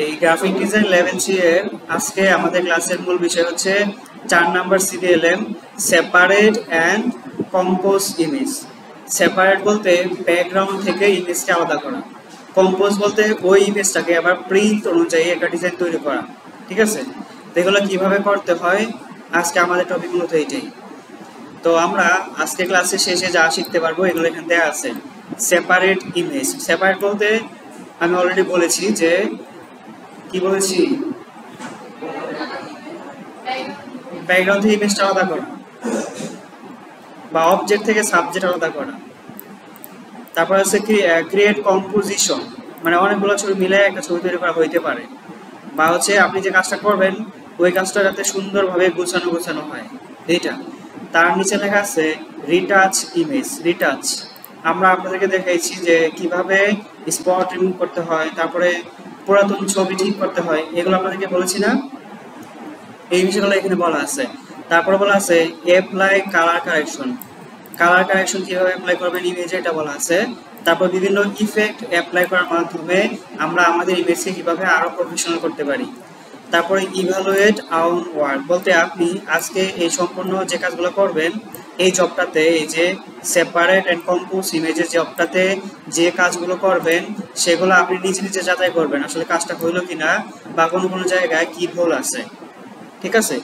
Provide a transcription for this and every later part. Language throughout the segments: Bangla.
এই গ্রাফিক ডিজাইন লেভেল 3 এর আজকে আমাদের ক্লাসের মূল বিষয় হচ্ছে 4 number CDLM separate and compose image. Separate বলতে ব্যাকগ্রাউন্ড থেকে ইমেজকে আলাদা করা, কম্পোজ বলতে ওই ইমেজটাকে আবার প্রিন্ট অনুযায়ী একটা ডিজাইন তৈরি করা। ঠিক আছে, এগুলো কিভাবে করতে হয় আজকে আমাদের টপিক মূলত এইটাই। তো আমরা আজকে ক্লাসের শেষে যা শিখতে পারবো এগুলো এখানে দেওয়া আছে। সেপারেট ইমেজ, সেপারেট বলতে আমি অলরেডি বলেছি যে কি বলেছি, ব্যাকগ্রাউন্ড থেকে ইমেজটা আলাদা করা বা অবজেক্ট থেকে সাবজেক্ট আলাদা করা। তারপর হচ্ছে ক্রিয়েট কম্পোজিশন, মানে অনেকগুলো ছবি মিলে একটা ছবি তৈরি করা হইতে পারে, বা হচ্ছে আপনি যে কাজটা করবেন ওই কাজটা যাতে সুন্দরভাবে গোছানো হয় এইটা। তার নিচে লেখা আছে রিটাচ ইমেজ। রিটাচ আমরা আপনাদেরকে দেখাইছি যে কিভাবে স্পট রিমুভ করতে হয়, তারপরে পুরাতন ছবি ঠিক করতে হয়, এগুলো আপনাদেরকে বলেছি না, এই বিষয়গুলো এখানে বলা আছে। তারপরে বলা আছে apply colour correction, colour correction কিভাবে অ্যাপ্লাই করবেন ইমেজে এটা বলা আছে। তারপর বিভিন্ন ইফেক্ট অ্যাপ্লাই করার মাধ্যমে আমরা আমাদের ইমেজকে কিভাবে আরো প্রফেশনাল করতে পারি। তারপরে ইভালুয়েট আওয়ার ওয়ার্ক বলতে আপনি আজকে এই সম্পূর্ণ যে কাজগুলো করবেন এই জবটাতে, এই যে সেপারেট এন্ড কম্পোজ ইমেজের জবটাতে যে কাজগুলো করবেন সেগুলো আপনি নিজে নিজে যাচাই করবেন আসলে কাজটা হইলো কিনা বা কোনো জায়গায় কি ভুল আছে। ঠিক আছে,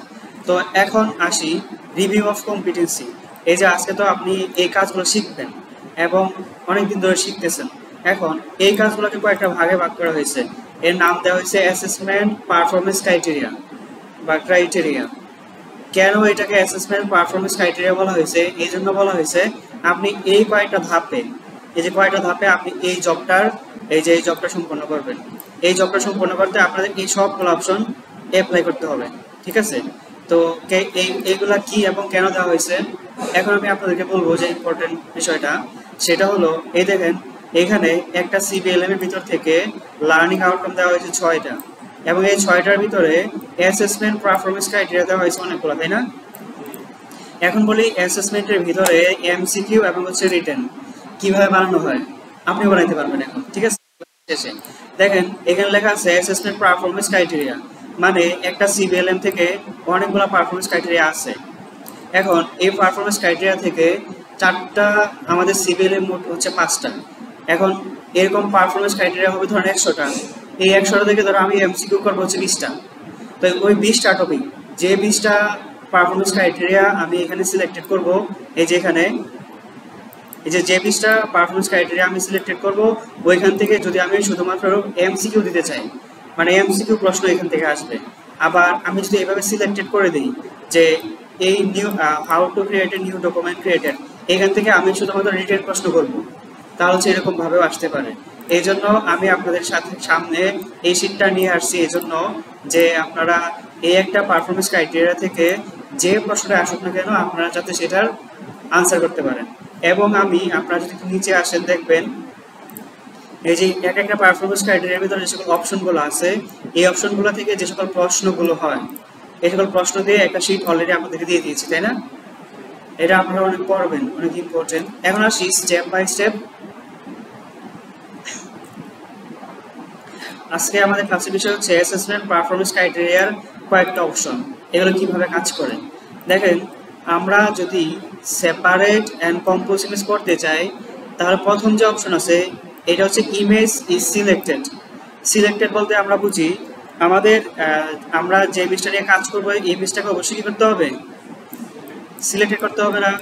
তো এখন আসি রিভিউ অফ কম্পিটেন্সি। এই যে আজকে তো আপনি এই কাজগুলো শিখবেন এবং অনেকদিন ধরে শিখতেছেন। এখন এই কাজগুলোকে কয়েকটা ভাগে ভাগ করা হয়েছে, এর নাম দেওয়া হয়েছে অ্যাসেসমেন্ট পারফরমেন্স ক্রাইটেরিয়া বা ক্রাইটেরিয়া। কেন এটাকে অ্যাসেসমেন্ট পারফরমেন্স ক্রাইটেরিয়া বলা হয়েছে? এই জন্য বলা হয়েছে আপনি এই কয়েকটা ধাপে, এই যে কয়েকটা ধাপে আপনি এই জবটা সম্পন্ন করবেন। এই জবটা সম্পন্ন করতে আপনাদের এই সবগুলো অপশন অ্যাপ্লাই করতে হবে। ঠিক আছে, তো এইগুলা কি এবং কেন দেওয়া হয়েছে এখন আমি আপনাদেরকে বলবো। যে ইম্পর্টেন্ট বিষয়টা সেটা হলো, এই দেখেন এখানে একটা সিবিএলএম এর ভিতর থেকে লার্নিং আউটকাম দেওয়া হয়েছে 6টা, এবং এই 6টার ভিতরে অ্যাসেসমেন্ট পারফরমেন্স ক্রাইটেরিয়া দেওয়া হয়েছে অনেকগুলো, তাই না? এখন বলি অ্যাসেসমেন্টের ভিতরে এমসিকিউ এবং হচ্ছে রিটেন কিভাবে বানানো হয় আপনি বানাইতে পারবেন এখন। ঠিক আছে, দেখেন এখানে লেখা আছে অ্যাসেসমেন্ট পারফরমেন্স ক্রাইটেরিয়া, মানে একটা সিবিএলএম থেকে অনেকগুলো পারফরমেন্স ক্রাইটেরিয়া আছে। এখন এই পারফরমেন্স ক্রাইটেরিয়া থেকে 4টা, আমাদের সিবিএলএম মোট হচ্ছে 5টা। এখন এরকম পারফরমেন্স ক্রাইটেরিয়া হবে ধরেন 100টা, এই 100টা থেকে ধরো আমি এমসিকিউ করবো হচ্ছে 20টা। তো ওই 20টা টপিক, যে 20টা পারফরমেন্স ক্রাইটেরিয়া আমি এখানে সিলেক্টেড করব, এই যে এখানে এই যে 20টা পারফরমেন্স ক্রাইটেরিয়া আমি সিলেক্টেড করব, ওইখান থেকে যদি আমি শুধুমাত্র এমসিকিউ দিতে চাই, মানে এমসিকিউ প্রশ্ন এখান থেকে আসবে। আবার আমি যদি এভাবে সিলেক্টেড করে দিই যে এই new how to create a new document created, এখান থেকে আমি শুধুমাত্র রিটেন প্রশ্ন করব, তাহলে হচ্ছে এরকম ভাবেও আসতে পারে। এই জন্য আমি আপনাদের সামনে এই শীটটা নিয়ে আসছি, এই জন্য যে আপনারা এই একটা পারফরমেন্স ক্রাইটেরিয়া থেকে যে প্রশ্নটা আসুক না কেন আপনারা যাতে সেটার আনসার করতে পারেন। এবং আমি আপনারা যদি নিচে আসেন দেখবেন এই যে এক একটা পারফরমেন্স ক্রাইটেরিয়ার ভিতরে যে সকল অপশনগুলো আছে, এই অপশনগুলো থেকে যে সকল প্রশ্নগুলো হয় এই সকল প্রশ্ন দিয়ে একটা শীট অলরেডি আপনাদেরকে দিয়ে দিয়েছি, তাই না? এটা আপনারা অনেক পড়বেন, অনেক ইম্পর্টেন্ট। এখন আসি স্টেপ বাই স্টেপ। আজকে আমাদের ক্লাসের বিষয় হচ্ছে অ্যাসেসমেন্ট পারফরমেন্স ক্রাইটেরিয়ার কয়েকটা অপশন, এগুলো কিভাবে কাজ করে। দেখেন আমরা যদি সেপারেট এন্ড কম্পোজ ইমেজ করতে চাই তাহলে প্রথম যে অপশন আছে এটা হচ্ছে ইমেজ ইজ সিলেক্টেড। সিলেক্টেড বলতে আমরা বুঝি আমরা যে ইমেজটা নিয়ে কাজ করবো এই ইমেজটাকে অবশ্যই কি করতে হবে, সিলেক্টেড করতে হবে না?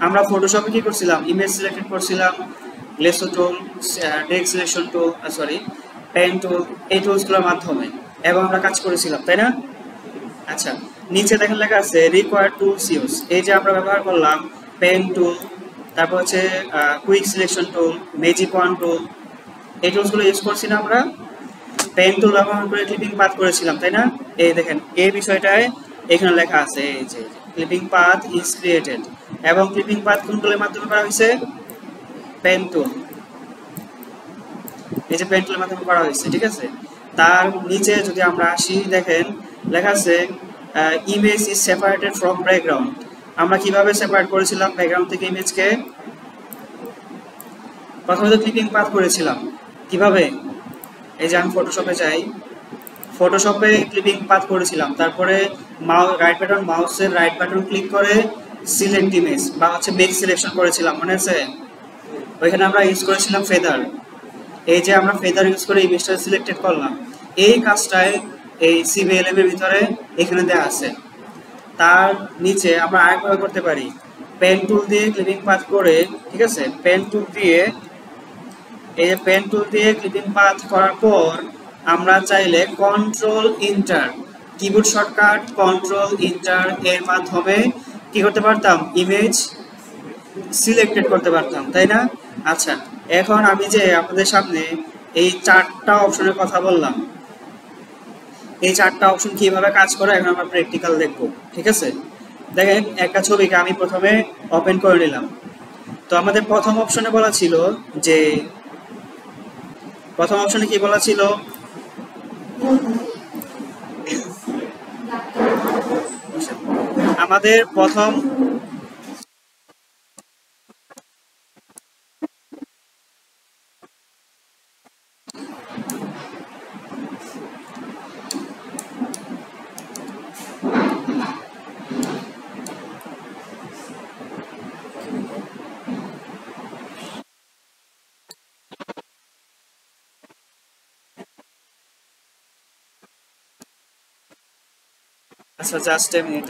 আমরা ফটোশপে কি করছিলাম, ইমেজ সিলেক্টেড করছিলাম, lasso tool, text selection tool, pen tool, এই টুলসগুলোর মাধ্যমে, এবং আমরা কাজ করেছিলাম, তাই না? আচ্ছা, নিচে দেখেন লেখা আছে রিকোয়ার্ড টুলস ইউজ। এই যে আমরা ব্যবহার করলাম পেন টুল, তারপর হচ্ছে quick selection tool, magic wand tool, এই টুলসগুলো ইউজ করছি না আমরা? পেন টুল ব্যবহার করে ক্লিপিং পাথ করেছিলাম, তাই না? এই দেখেন এই বিষয়টায় এখানে লেখা আছে এই যে ক্লিপিং পাথ ইজ ক্রিয়েটেড, এবং ক্লিপিং পাথ কোন টুলের মাধ্যমে করা হয়েছে? Pen tool. এই যে পেন টুলের মাধ্যমে করা হয়েছে। ঠিক আছে, তার নিচে যদি আমরা আসি দেখেন লেখা আছে image is separated from background. আমরা কিভাবে সেপারেট করেছিলাম ব্যাকগ্রাউন্ড থেকে ইমেজকে? প্রথমে তো ক্লিপিং পাথ করেছিলাম, কিভাবে? এই যে আমি ফটোশপে যাই, ফটোশপে ক্লিপিং পাথ করেছিলাম, তারপরে রাইট বাটন, মাউসের রাইট বাটন ক্লিক করে সিলেক্ট ইমেজ বা হচ্ছে মেক সিলেকশন করেছিলাম, মনে আছে? ওইখানে আমরা ইউজ করেছিলাম ফেদার। এই যে আমরা ফেদার ইউজ করে ইমেজটা সিলেক্টেড করলাম, এই কাজটাই এই সিভিএলএম এর ভিতরে এখানে দেওয়া আছে। তার নিচে আমরা আরেকভাবে করতে পারি, পেন টুল দিয়ে ক্লিপিং পাথ করে, ঠিক আছে, পেন টুল দিয়ে, এই যে পেন টুল দিয়ে ক্লিপিং পাথ করার পর আমরা চাইলে control inter, keyboard shortcut control inter এর মাধ্যমে কি করতে পারতাম, ইমেজ সিলেক্টেড করতে পারতাম, তাই না? আচ্ছা, এখন আমি যে আপনাদের সামনে এই 4টা অপশনের কথা বললাম, এই 4টা অপশন কিভাবে কাজ করে এখন আমরা প্র্যাকটিক্যাল দেখব, ঠিক আছে? দেখেন, একটা ছবিকে আমি প্রথমে ওপেন করে নিলাম। তো আমাদের প্রথম অপশনে বলা ছিল যে, প্রথম অপশনে কি বলা ছিল, আমাদের প্রথম আচ্ছা জাস্ট এ মিনিট,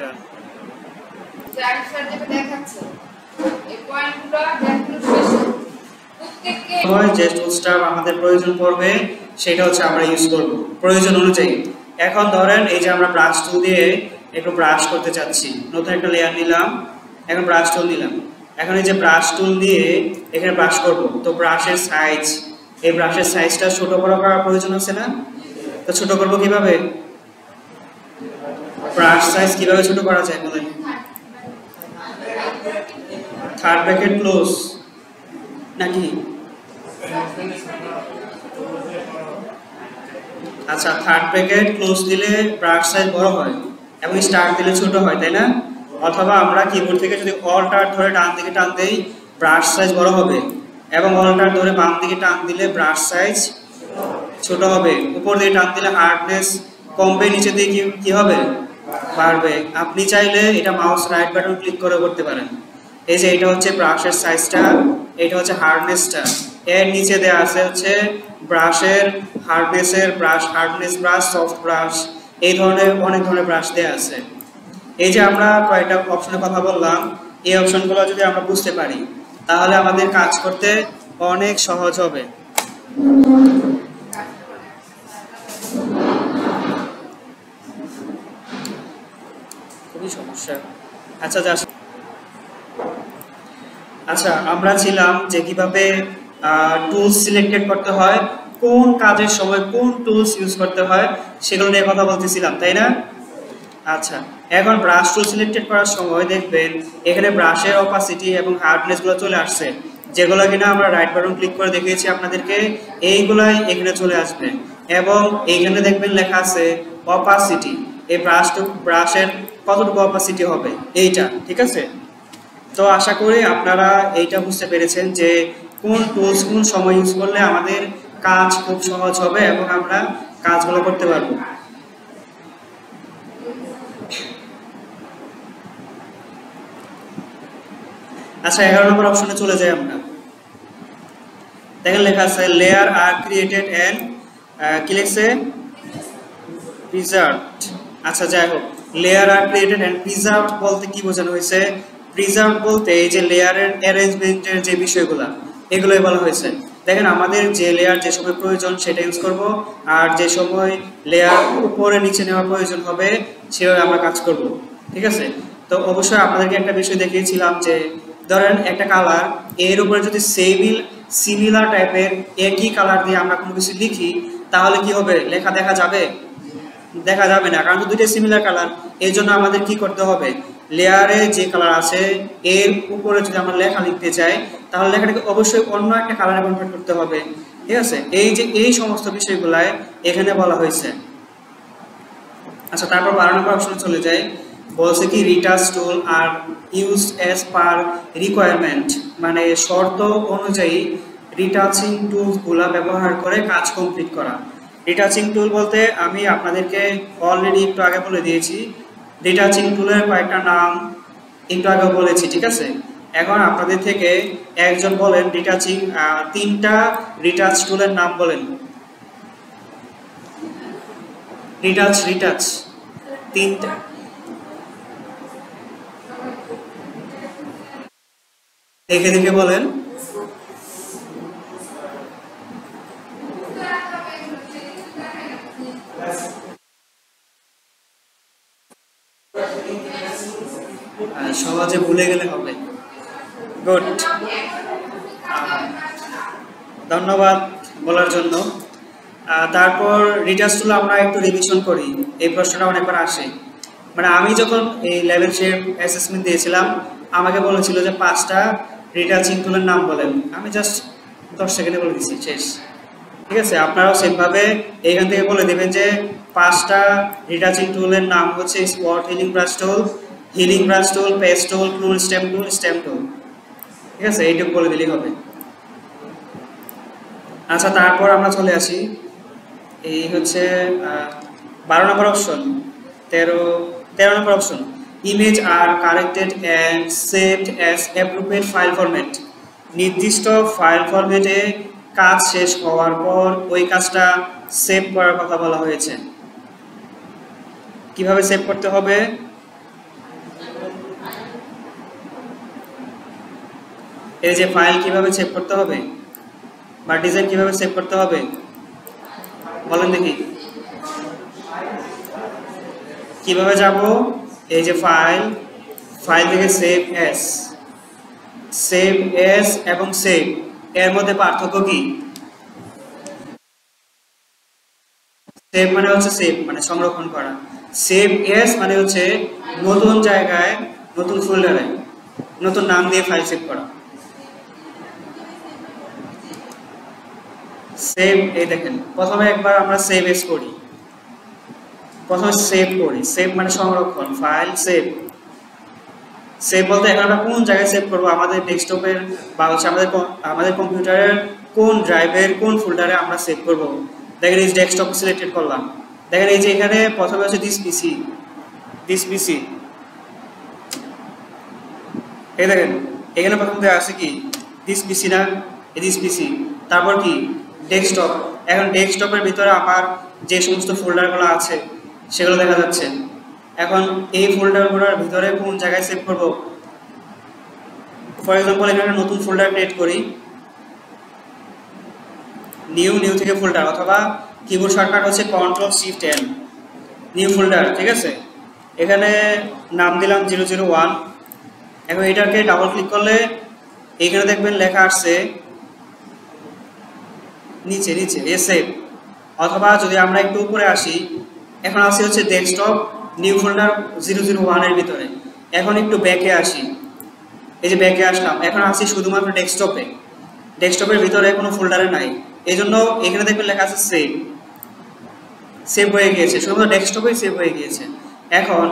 যে টুলসটা আমাদের প্রয়োজন পড়বে সেটা হচ্ছে আমরা ইউজ করব প্রয়োজন অনুযায়ী। এখন ধরেন এই যে আমরা ব্রাশ টুল দিয়ে একটু ব্রাশ করতে চাচ্ছি, নতুন একটা লেয়ার নিলাম, এখন ব্রাশ টুল নিলাম, এখন এই যে ব্রাশ টুল দিয়ে এখানে ব্রাশ করব, তো ব্রাশের সাইজ, এই ব্রাশের সাইজটা ছোট বড় করার প্রয়োজন আছে না? তো ছোট করব কিভাবে, ব্রাশ সাইজ কিভাবে ছোট করা যায় বলেন? থার্ড ব্র্যাকেট ক্লোজ নাকি? আচ্ছা, থার্ড ব্র্যাকেট ক্লোজ দিলে ব্রাশ সাইজ বড় হয় এবং স্টার্ট দিলে ছোট হয়, তাই না? অথবা আমরা কিবোর্ড থেকে যদি অল্টার ধরে ডান দিকে টান দেই ব্রাশ সাইজ বড় হবে, এবং অল্টার ধরে বাম দিকে টান দিলে ব্রাশ সাইজ ছোট হবে। উপর দিকে টান দিলে হার্ডনেস কমবে, নিচে দিয়ে কি হবে, বাড়বে। আপনি চাইলে এটা মাউস রাইট বাটন ক্লিক করে করতে পারেন। এই যে এটা হচ্ছে ব্রাশের সাইজটা, এটা হচ্ছে হার্ডনেসটা, এর নিচে দেওয়া আছে হচ্ছে ব্রাশের হার্ডনেসের brush, hardness brush, soft brush, এই ধরনের অনেক ধরনের ব্রাশ দেওয়া আছে। এই যে আমরা কয়েকটা অপশনের কথা বললাম, এই অপশনগুলো যদি আমরা বুঝতে পারি তাহলে আমাদের কাজ করতে অনেক সহজ হবে। খুবই সমস্যা। আচ্ছা, আমরা ছিলাম যে কিভাবে টুলস সিলেক্টেড করতে হয়, কোন কাজের সময় কোন টুলস ইউজ করতে হয় সেগুলো নিয়ে কথা বলতেছিলাম, তাই না? আচ্ছা, এখন ব্রাশ টুল সিলেক্টেড করার সময় দেখবেন এখানে ব্রাশের অপাসিটি এবং হার্ডনেস গুলো চলে আসছে, যেগুলো কিনা আমরা রাইট বাটন ক্লিক করে দেখিয়েছি আপনাদেরকে, এইগুলাই এখানে চলে আসবে। এবং এইখানে দেখবেন লেখা আছে অপাসিটি, এই ব্রাশের কতটুকু অপাসিটি হবে এইটা, ঠিক আছে? তো আশা করি আপনারা এইটা বুঝতে পেরেছেন যে কোন টুলস কোন সময় ইউজ করলে আমাদের কাজ খুব সহজ হবে এবং আমরা কাজগুলো করতে পারবো। আচ্ছা, 11 নম্বর অপশনে চলে যাই আমরা। দেখেন লেখা আছে লেয়ার আর ক্রিয়েটেড এন্ড কি লিখছে, প্রিজার্ভড। আচ্ছা, যাই হোক, layer are created and preserved বলতে কি বোঝানো হয়েছে? প্রিজার্ভ বলতে এই যে লেয়ারের অ্যারেঞ্জমেন্টের যে বিষয়গুলো এগুলোই বলা হয়েছে। দেখেন, আমাদের যে লেয়ার যে সময় প্রয়োজন সেটা ইউজ করব, আর যে সময় লেয়ার উপরে নিচে নেওয়ার প্রয়োজন হবে সেভাবে আমরা কাজ করব, ঠিক আছে? তো অবশ্যই আপনাদেরকে একটা বিষয় দেখিয়েছিলাম যে ধরেন একটা কালার, এর উপরে যদি সিমিলার টাইপের একই কালার দিয়ে আমরা কোনো কিছু লিখি তাহলে কি হবে, লেখা দেখা যাবে? দেখা যাবে না, কারণ দুইটা সিমিলার কালার। এই জন্য আমাদের কি করতে হবে, লেয়ারে যে কালার আছে এর উপরে যদি আমরা লেখা লিখতে চাই তাহলে লেখাটাকে অবশ্যই অন্য একটা কালারে কনভার্ট করতে হবে, ঠিক আছে? এই যে এই সমস্ত বিষয়গুলাই এখানে বলা হয়েছে। আচ্ছা, তারপর 12 নম্বর অপশনে চলে যায়, বলছে কি রিটাচ টুল আর ইউজ অ্যাজ পার রিকোয়ারমেন্ট, মানে শর্ত অনুযায়ী রিটাচিং টুলসগুলা ব্যবহার করে কাজ কমপ্লিট করা। রিটাচিং টুল বলতে আমি আপনাদেরকে অলরেডি একটু আগে বলে দিয়েছি, রিটাচিং টুলের কয়েকটা নাম একটু আগে বলেছি, ঠিক আছে। এখন আপনাদের থেকে একজন বলেন রিটাচিং 3টা রিটাচ টুলের নাম বলেন। রিটাচ 3টা। দেখে দেখে বলেন। সহজে ভুলে গেলে হবে। গুড, ধন্যবাদ বলার জন্য। তারপর রিটাচ টুল আমরা একটু রিভিশন করি, এই প্রশ্নটা অনেকবার আসে। মানে আমি যখন এই লেভেল শেপ অ্যাসেসমেন্ট দিয়েছিলাম আমাকে বলেছিল যে 5টা রিটাচিং টুলের নাম বলেন, আমি জাস্ট 10 সেকেন্ডে বলে দিচ্ছি, শেষ। ঠিক আছে, আপনারাও সেমভাবে এইখান থেকে বলে দেবেন যে 5টা রিটাচিং টুলের নাম হচ্ছে spot healing brush tool, healing brush tool, patch tool, tool stamp tool. ঠিক আছে, এইটুকু বলে দিলেই হবে। আচ্ছা, তারপর আমরা চলে আসি, এই হচ্ছে 12 নম্বর অপশন, 13 নম্বর option. Image are corrected and saved as appropriate file format. নির্দিষ্ট ফাইল ফরম্যাটে কাজ শেষ হওয়ার পর ওই কাজটা সেভ করার কথা বলা হয়েছে। কিভাবে সেভ করতে হবে? এই যে ফাইল কিভাবে সেভ করতে হবে বা ডিজাইন কিভাবে সেভ করতে হবে বলেন দেখি। কিভাবে যাব? এই যে ফাইল থেকে সেভ এস এবং সেভ এর মধ্যে পার্থক্য কি? সেভ মানে হচ্ছে সেভ মানে সংরক্ষণ করা, সেভ এস মানে হচ্ছে নতুন জায়গায়, নতুন ফোল্ডারে, নতুন নাম দিয়ে ফাইল সেভ করা। সেভ, এই দেখেন প্রথমে একবার আমরা সেভ এস করি, প্রথমে সেভ করি, সেভ মানে সংরক্ষণ, ফাইল সেভ বলতে এখন আমরা কোন জায়গায় সেভ করব, আমাদের ডেস্কটপের বা হচ্ছে আমাদের কম্পিউটারের কোন ড্রাইভের কোন ফোল্ডারে আমরা সেভ করব। দেখেন এই ডেস্কটপ সিলেক্টেড করলাম, দেখেন এই যে এখানে প্রথমে হচ্ছে দিস পিসি, এই দেখেন এখানে প্রথম দেওয়া আছে কি দিস পিসি না, দিস পিসি, তারপর কি ডেস্কটপ। এখন ডেস্কটপের ভিতরে আমার যে সমস্ত ফোল্ডারগুলো আছে সেগুলো দেখা যাচ্ছে। এখন এই ফোল্ডারগুলোর ভিতরে কোন জায়গায় সেভ করব? ফর এক্সাম্পল এখানে নতুন ফোল্ডার ক্রিয়েট করি, নিউ থেকে ফোল্ডার, অথবা কিবোর্ড শর্টকাট হচ্ছে Ctrl+Shift+N, নিউ ফোল্ডার। ঠিক আছে, এখানে নাম দিলাম 001। এখন এটাকে ডাবল ক্লিক করলে এইখানে দেখবেন লেখা আসছে নিচে সেভ। অথবা যদি আমরা একটু উপরে আসি, এখন আসি হচ্ছে ডেস্কটপ নিউ ফোল্ডার 001 এর ভিতরে। এখন একটু ব্যাকে আসি, এই যে ব্যাকে আসলাম, এখন আসি শুধুমাত্র ডেস্কটপের ভিতরে কোনো ফোল্ডারে নাই, এই জন্য এখানে দেখবেন লেখা আছে সেভ হয়ে গিয়েছে, শুধুমাত্র ডেস্কটপেই সেভ হয়ে গিয়েছে। এখন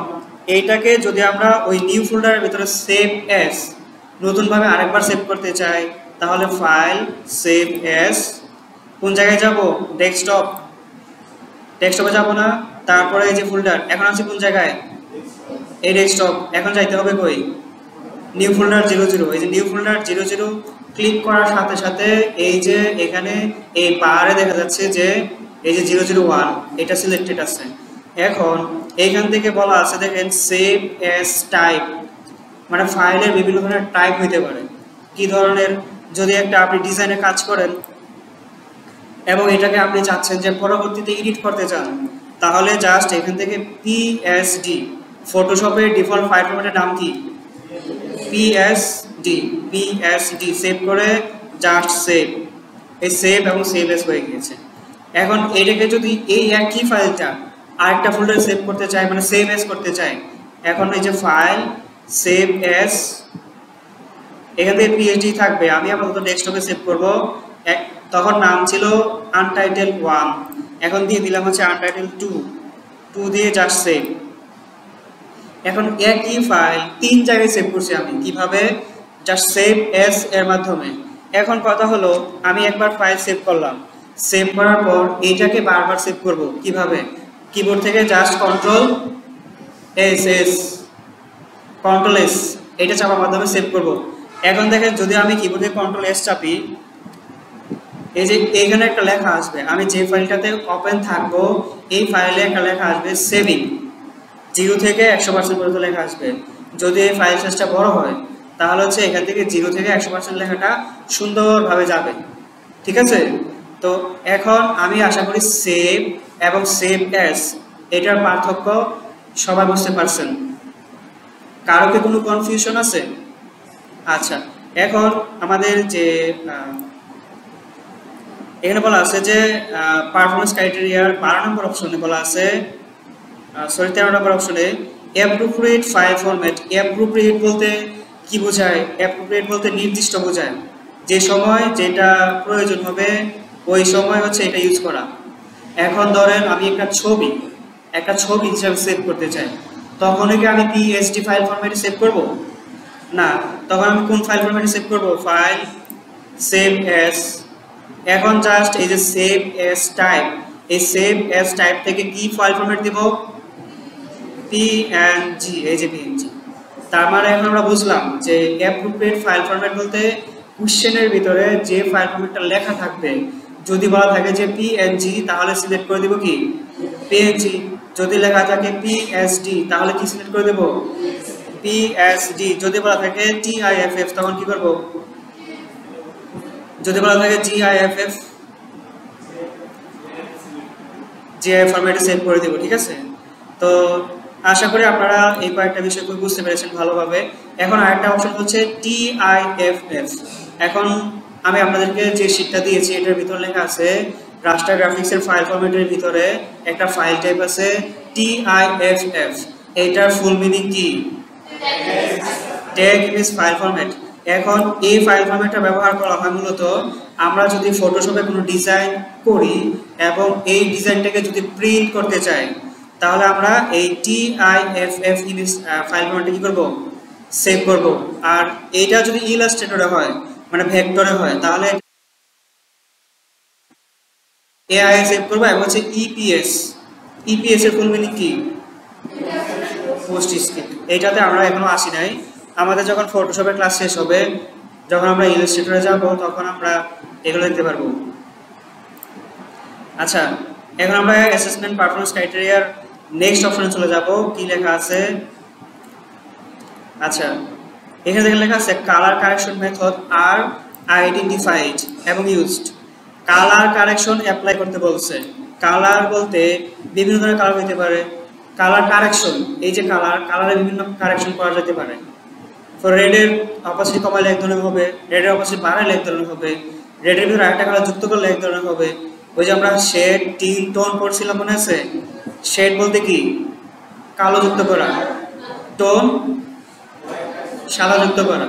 এইটাকে যদি আমরা ওই নিউ ফোল্ডারের ভিতরে সেভ এস নতুনভাবে আরেকবার সেভ করতে চাই, তাহলে ফাইল সেভ এস, কোন জায়গায় যাব? ডেস্কটপে যাব না, তারপরে এই যে ফোল্ডার, এখন আছে কোন জায়গায়? এই ডেস্কটপ। এখন যাইতে হবে কই? New folder 00। এই যে নিউ ফোল্ডার 00 ক্লিক করার সাথে সাথে এই যে এখানে এই বারে দেখা যাচ্ছে যে এই যে 001 এটা সিলেক্টেড আছে। এখন এইখান থেকে বলা আছে দেখেন সেভ এস টাইপ, মানে ফাইলের বিভিন্ন ধরনের টাইপ হইতে পারে। কি ধরনের? যদি একটা আপনি ডিজাইনে কাজ করেন এবং এটাকে আপনি চাচ্ছেন যে পরবর্তীতে এডিট করতে চান, তাহলে জাস্ট এখান থেকে পিএসডি, ফটোশপের ডিফল্ট ফাইল ফরম্যাটের নাম কি? পিএসডি সেভ করে জাস্ট সেভ, এই সেভ এবং সেভ এস হয়ে গিয়েছে। এখন এটাকে যদি এই একই ফাইলটা আরেকটা ফোল্ডারে সেভ করতে চাই, মানে সেভ এস করতে চাই, এখন এই যে ফাইল সেভ এস, এখান থেকে পিএসডি থাকবে, আমি আপাতত ডেস্কটপে সেভ করব। তখন নাম ছিল Untitled1, এখন দিয়ে দিলাম হচ্ছে Untitled2 দিয়ে জাস্ট সেভ। এখন একই ফাইল 3 জায়গায় সেভ করছি আমি, কিভাবে? জাস্ট সেভ এস এর মাধ্যমে। এখন কথা হলো আমি একবার ফাইল সেভ করলাম, সেভ করার পর এইটাকে বারবার সেভ করব কিভাবে কিবোর্ড থেকে জাস্ট কন্ট্রোল এস এটা চাপার মাধ্যমে সেভ করব এখন দেখেন যদি আমি কিবোর্ডে কন্ট্রোল এস চাপি এই যে এখানে একটা লেখা আসবে আমি যে ফাইলটাতে ওপেন থাকবো এই ফাইলে একটা লেখা আসবে সেভিং 0 থেকে 100% পর্যন্ত লেখা আসবে যদি এই ফাইল সাইজটা বড় হয় তাহলে হচ্ছে এখান থেকে 0 থেকে 100% লেখাটা সুন্দরভাবে যাবে ঠিক আছে তো এখন আমি আশা করি সেভ এবং সেভ অ্যাজ এটার পার্থক্য সবাই বুঝতে পারছেন কারো কি কোনো কনফিউশন আছে আচ্ছা এখন আমাদের যে এখানে বলা আছে যে পারফরম্যান্স ক্রাইটেরিয়ার 12 নম্বর অপশনে বলা আছে সরি 13 নম্বর অপশনে অ্যাপ্রোপ্রিয়েট ফাইল ফরম্যাট অ্যাপ্রোপ্রিয়েট বলতে কি বোঝায় অ্যাপ্রোপ্রিয়েট বলতে নির্দিষ্ট বোঝায় যে সময় যেটা প্রয়োজন হবে ওই সময় হচ্ছে এটা ইউজ করা এখন ধরেন আমি একটা ছবি হিসেবে সেভ করতে চাই তখন কি আমি পিএসডি ফাইল ফরম্যাটে সেভ করব না তখন আমি কোন ফাইল ফরম্যাটে সেভ করব ফাইল সেভ অ্যাজ এখন জাস্ট এই যে সেভ অ্যাজ টাইপ এই সেভ অ্যাজ টাইপ থেকে কি ফাইল ফরম্যাট দেব পিএনজি এই যে পিএনজি তার মানে এখন আমরা বুঝলাম যে অ্যাপ্রোপ্রিয়েট ফাইল ফরম্যাট বলতে কোশ্চেনের ভিতরে যে ফাইল ফরম্যাটটা লেখা থাকবে যদি বলা থাকে যে পিএনজি তাহলে সিলেক্ট করে দেব কি পিএনজি যদি লেখা থাকে পিএসডি তাহলে কি সিলেক্ট করে দেব পিএসডি যদি বলা থাকে টিআইএফএফ তখন কি করব যদি বলা থাকে জিআইএফএফ জিআইএফ ফরম্যাটে সেভ করে দেব ঠিক আছে তো আশা করি আপনারা এই কয়েকটা বিষয় খুব বুঝতে পেরেছেন ভালোভাবে এখন আরেকটা অপশন হচ্ছে টিআইএফএফ এখন আমি আপনাদেরকে যে শীটটা দিয়েছি এটার ভিতরে লেখা আছে রাস্টার গ্রাফিক্সের ফাইল ফরম্যাটের ভিতরে একটা ফাইল টাইপ আছে টিআইএফএফ এটার ফুল মিনিং কি ট্যাগ ইমেজ ফাইল ফরম্যাট এখন এই ফাইল ফরম্যাটটা ব্যবহার করা হয় মূলত আমরা যদি ফটোশপে কোনো ডিজাইন করি এবং এই ডিজাইনটাকে যদি প্রিন্ট করতে চাই তাহলে আমরা এই টিআইএফএফ ইমেজ ফাইল ফরম্যাটে কি করব সেভ করব আর এটা যদি ইলাস্ট্রেটরে হয় মানে ভেক্টরে হয় তাহলে এআই সেভ করব এবং হচ্ছে ইপিএস এর ফুল মিনিং কি পোস্ট স্ক্রিপ্ট এইটাতে আমরা এখনো আসি নাই আমাদের যখন ফটোশপের ক্লাস শেষ হবে যখন আমরা ইলাস্ট্রেটরে যাব তখন আমরা এগুলো দেখতে পারবো আচ্ছা এখন আমরা অ্যাসেসমেন্ট পারফরম্যান্স ক্রাইটেরিয়ার নেক্সট অপশনে চলে যাব কি লেখা আছে আচ্ছা এখানে দেখেন লেখা আছে কালার কারেকশন মেথড আর আইডেন্টিফাইড এবং ইউজড কালার কারেকশন অ্যাপ্লাই করতে বলছে কালার বলতে বিভিন্ন ধরনের কালার হতে পারে কালার কারেকশন এই যে কালারে বিভিন্ন কারেকশন করা যেতে পারে তো রেডের অপোজিট কমাইলে এক ধরনের হবে রেডের অপোজিট বাড়াইলে এক ধরনের হবে রেডের ভিতরে আরেকটা কালার যুক্ত করলে এক ধরনের হবে ওই যে আমরা শেড টিন টোন পড়ছিলাম মনে আছে শেড বলতে কি কালো যুক্ত করা টোন সাদা যুক্ত করা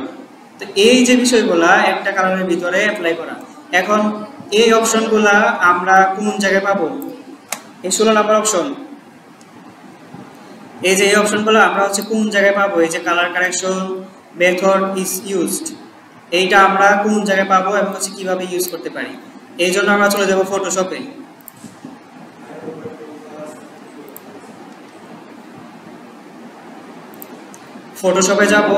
তো এই যে বিষয়গুলা একটা কালারের ভিতরে অ্যাপ্লাই করা এখন এই অপশনগুলা আমরা কোন জায়গায় পাবো এই 16 নম্বর অপশন এই যে এই অপশনগুলো আমরা হচ্ছে কোন জায়গায় পাবো এই যে colour correction method is used এইটা আমরা কোন জায়গায় পাবো এবং হচ্ছে কিভাবে ইউজ করতে পারি এই জন্য আমরা চলে যাব ফটোশপে ফটোশপে যাব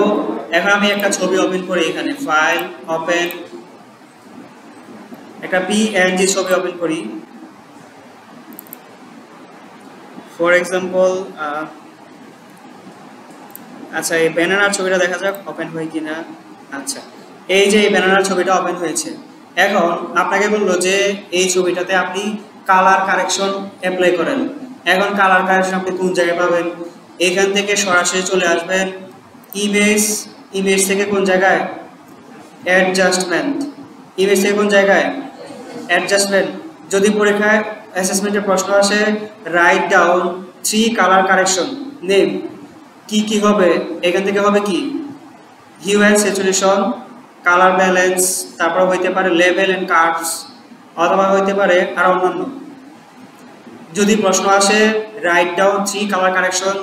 এখন আমি একটা ছবি ওপেন করি এখানে ফাইল ওপেন একটা পিএনজি ছবি ওপেন করি ফর एग्जांपल আচ্ছা এই ব্যানার ছবিটা দেখা যাক ওপেন হয় কিনা আচ্ছা এই যে এই ব্যানার ছবিটা ওপেন হয়েছে এখন আপনাকে বললো যে এই ছবিটাতে আপনি কালার কারেকশন অ্যাপ্লাই করেন এখন কালার কারেকশন আপনি কোন জায়গায় পাবেন এখান থেকে সরাসরি চলে আসবেন ইমেজ থেকে কোন জায়গায় অ্যাডজাস্টমেন্ট ইমেজ থেকে কোন জায়গায় অ্যাডজাস্টমেন্ট যদি পরীক্ষায় অ্যাসেসমেন্টের প্রশ্ন আসে write down 3 colour correction name কি কি হবে এখান থেকে হবে কি hue and saturation colour balance তারপর হইতে পারে লেভেল এন্ড কার্ভস অথবা হইতে পারে আর অন্যান্য যদি প্রশ্ন আসে write down 3 colour correction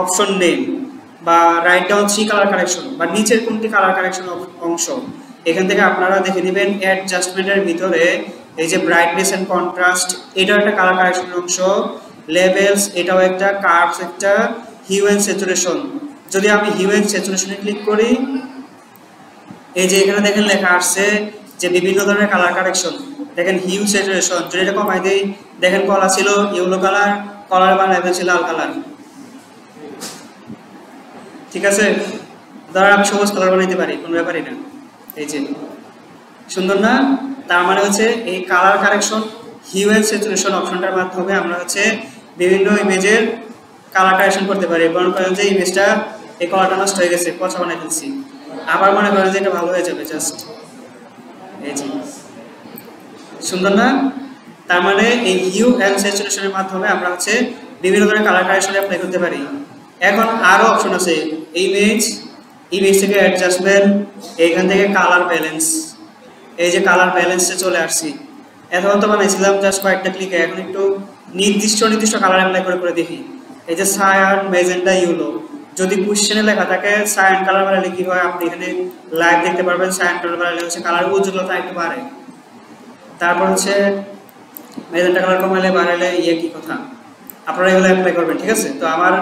option name বা রাইট ডাউন 3 কালার কারেকশন বা নিচের কোনটি কালার কারেকশন অংশ এখান থেকে আপনারা দেখে নেবেন অ্যাডজাস্টমেন্টের ভিতরে এই যে ব্রাইটনেস এন্ড কন্ট্রাস্ট, এটাও একটা কালার কারেকশনের অংশ। লেভেলস, এটাও একটা। কার্ভস একটা। হিউ এন্ড স্যাচুরেশন, যদি আমি হিউ এন্ড স্যাচুরেশনে ক্লিক করি, এই যে এখানে দেখেন লেখা আসছে যে বিভিন্ন ধরনের কালার কারেকশন। দেখেন হিউ স্যাচুরেশন, যদি এটা কমাই দেই, দেখেন কলা ছিল ইয়েলো কালার, কলার বানাই দিয়েছে লাল কালার। ঠিক আছে, ধর আমি সবুজ কালার বানাইতে পারি, কোনো ব্যাপারই না। এই যে সুন্দর না? তার মানে হচ্ছে এই colour correction hue and saturation অপশনটার মাধ্যমে আমরা হচ্ছে বিভিন্ন ইমেজের কালার কারেকশন করতে পারি। মনে করেন যে ইমেজটা এই কালারটা নষ্ট হয়ে গেছে, পচা বানাই ফেলছি, আবার মনে করেন যে এটা ভালো হয়ে যাবে জাস্ট। এই যে সুন্দর না? তার মানে এই হিউ এন্ড স্যাচুরেশনের মাধ্যমে আমরা হচ্ছে বিভিন্ন ধরনের কালার কারেকশন অ্যাপ্লাই করতে পারি। এখন আরো অপশন আছে, ইমেজ থেকে অ্যাডজাস্টমেন্ট, এইখান থেকে কালার ব্যালেন্স। এই যে কালার ব্যালেন্সে চলে আসছি। এতক্ষণ তো বানাইছিলাম জাস্ট কয়েকটা ক্লিকে, এখন একটু নির্দিষ্ট কালার অ্যাপ্লাই করে দেখি। এই যে সায়ান, ম্যাজেন্টা, ইয়েলো, যদি কোশ্চেনে লেখা থাকে সায়ান কালার বাড়ালে কি হয়, আপনি এখানে লাইভ দেখতে পারবেন। সায়ান কালার বাড়ালে হচ্ছে কালার উজ্জ্বলতা একটু বাড়ে। তারপর হচ্ছে ম্যাজেন্টা কালার কমালে বাড়ালে কি কথা, আপনারা এগুলো অ্যাপ্লাই করবেন। ঠিক আছে, তো আমার